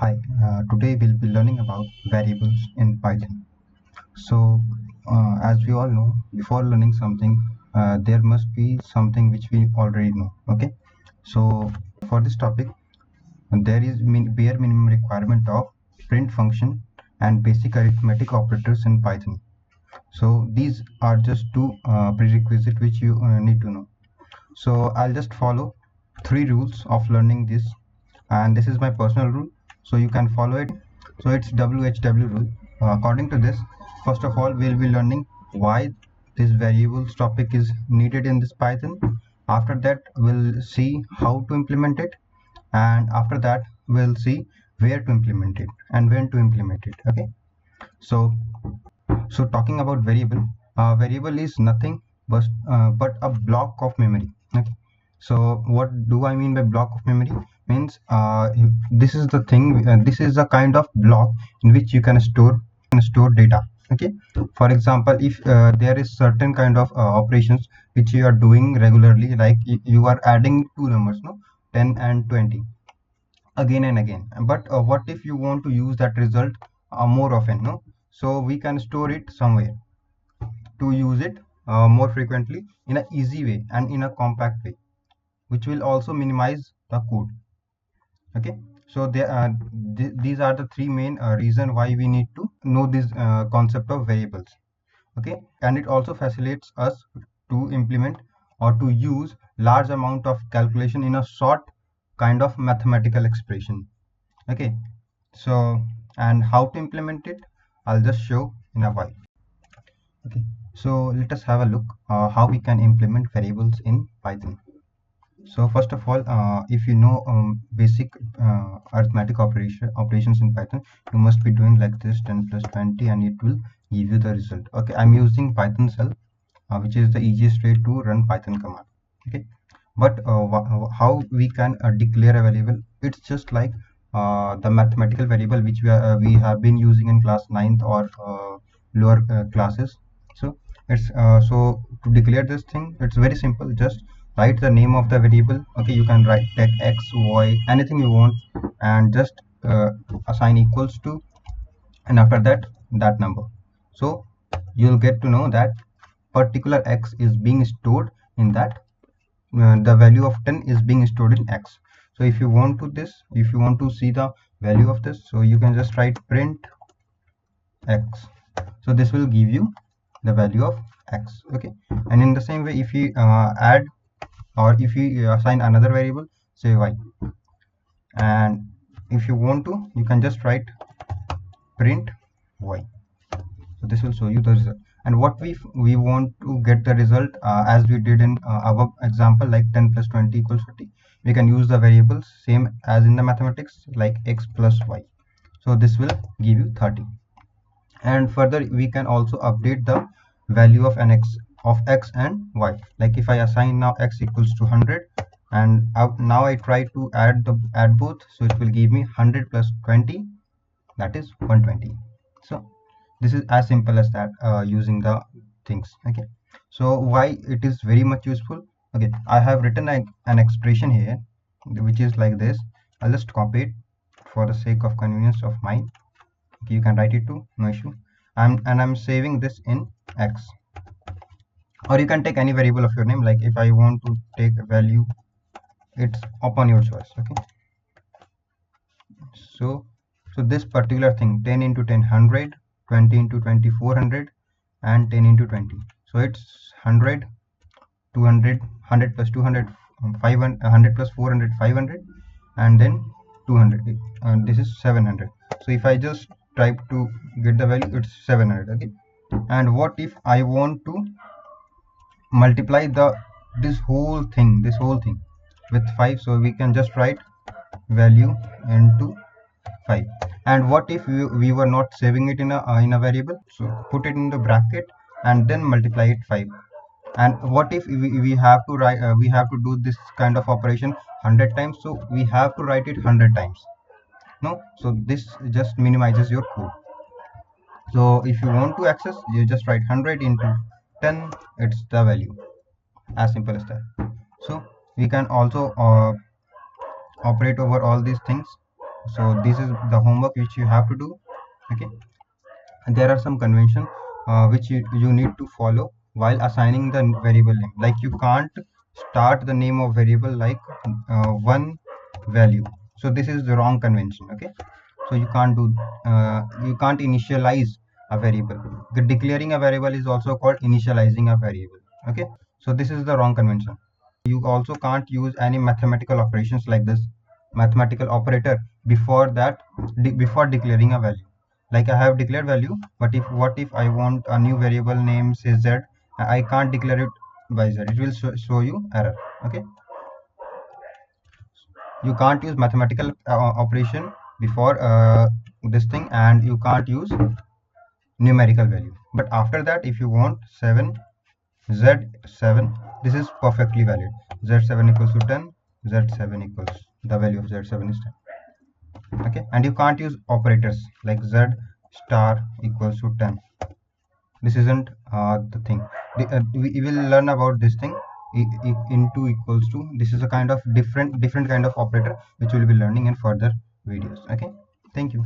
Hi, today we'll be learning about variables in Python. So, as we all know, before learning something, there must be something which we already know. Okay, so for this topic, there is bare minimum requirement of print function and basic arithmetic operators in Python. So these are just two prerequisites which you need to know. So I'll just follow three rules of learning this, and this is my personal rule, so you can follow it. So it's WHW rule. According to this, first of all we'll be learning why this variables topic is needed in this Python. After that we'll see how to implement it, and after that we'll see where to implement it and when to implement it. Okay, so talking about variable, variable is nothing but a block of memory. Okay, so what do I mean by block of memory? Means this is the thing, this is a kind of block in which you can store data. Okay, for example, if there is certain kind of operations which you are doing regularly, like you are adding two numbers, no, 10 and 20 again and again, but what if you want to use that result more often, no? So we can store it somewhere to use it more frequently in an easy way and in a compact way, which will also minimize the code. Okay, so these are the three main reason why we need to know this concept of variables. Okay, and it also facilitates us to implement or to use large amount of calculation in a short kind of mathematical expression. Okay, so and how to implement it, I'll just show in a while. Okay, so let us have a look how we can implement variables in Python. So first of all, if you know basic arithmetic operations in Python, you must be doing like this: 10 plus 20, and it will give you the result. Okay, I'm using Python shell, which is the easiest way to run Python command. Okay, but how we can declare a variable? It's just like the mathematical variable which we have been using in class 9th or lower classes. So it's so to declare this thing, it's very simple. Just write the name of the variable. Okay, you can write like x, y, anything you want, and just assign equals to, and after that number. So you'll get to know that particular x is being stored in that, the value of 10 is being stored in x. So if you want to see the value of this, so you can just write print x. So this will give you the value of x. Okay, and in the same way, if you add, or if you assign another variable, say y, and if you want to, you can just write print y. So this will show you the result. And what we want to get the result, as we did in our example, like 10 plus 20 equals 30, we can use the variables same as in the mathematics, like x plus y. So this will give you 30. And further, we can also update the value of x and y. Like if I assign now x equals to 100, and now I try to add both, so it will give me 100 plus 20, that is 120. So this is as simple as that, using the things. Okay, so why it is very much useful? Okay, I have written an expression here which is like this. I'll just copy it for the sake of convenience of mine. Okay, you can write it too, no issue. I'm saving this in x, or you can take any variable of your name. Like if I want to take a value, it's upon your choice. Okay, so this particular thing, 10 into 10 100, 20 into 20 400, and 10 into 20, so it's 100, 200, 100 plus 200, 500, 100 plus 400, 500, and then 200, and this is 700. So if I just try to get the value, it's 700. Okay, and what if I want to multiply this whole thing with 5? So we can just write value into 5. And what if we were not saving it in a variable? So put it in the bracket and then multiply it 5. And what if we have to write, we have to do this kind of operation 100 times, so we have to write it 100 times? No, so this just minimizes your code. So if you want to access, you just write 100 into 10, it's the value, as simple as that. So we can also operate over all these things So this is the homework which you have to do. Okay, and there are some convention which you need to follow while assigning the variable name. Like you can't start the name of variable like one value. So this is the wrong convention. Okay, so you can't initialize a variable. The declaring a variable is also called initializing a variable. Okay, so this is the wrong convention. You also can't use any mathematical operations like this mathematical operator before that before declaring a value. Like I have declared value, but if what if I want a new variable name say z, I can't declare it by z, it will show you error. Okay, you can't use mathematical operation before this thing, and you can't use numerical value. But after that, if you want 7 z7, this is perfectly valid. Z7 equals to 10, z7 equals the value of z7 is 10. Okay, and you can't use operators like z star equals to 10. This isn't the thing. We will learn about this thing into equals to. This is a kind of different kind of operator which we will be learning in further videos. Okay, thank you.